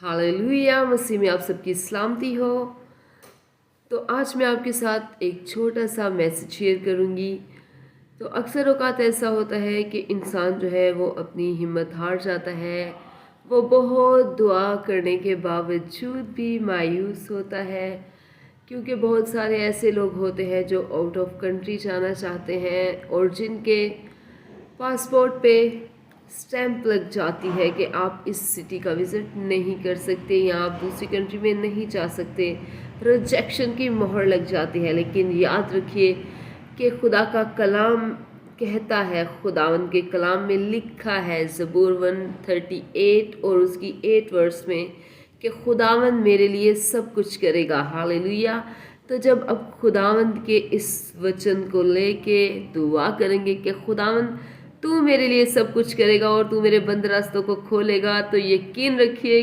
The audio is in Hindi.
हालेलुया, मसीह में आप सबकी सलामती हो। तो आज मैं आपके साथ एक छोटा सा मैसेज शेयर करूंगी। तो अक्सर औक़ात ऐसा होता है कि इंसान जो है वो अपनी हिम्मत हार जाता है। वो बहुत दुआ करने के बावजूद भी मायूस होता है, क्योंकि बहुत सारे ऐसे लोग होते हैं जो आउट ऑफ कंट्री जाना चाहते हैं और जिनके पासपोर्ट पे स्टैंप लग जाती है कि आप इस सिटी का विज़िट नहीं कर सकते या आप दूसरी कंट्री में नहीं जा सकते। रिजेक्शन की मोहर लग जाती है। लेकिन याद रखिए कि खुदा का कलाम कहता है, खुदावंद के कलाम में लिखा है ज़बूर 138 और उसकी 8 वर्स में कि खुदावंद मेरे लिए सब कुछ करेगा। हालेलुया। तो जब अब खुदावंद के इस वचन को लेके दुआ करेंगे कि खुदावंद तू मेरे लिए सब कुछ करेगा और तू मेरे बंद रास्तों को खोलेगा, तो यकीन रखिए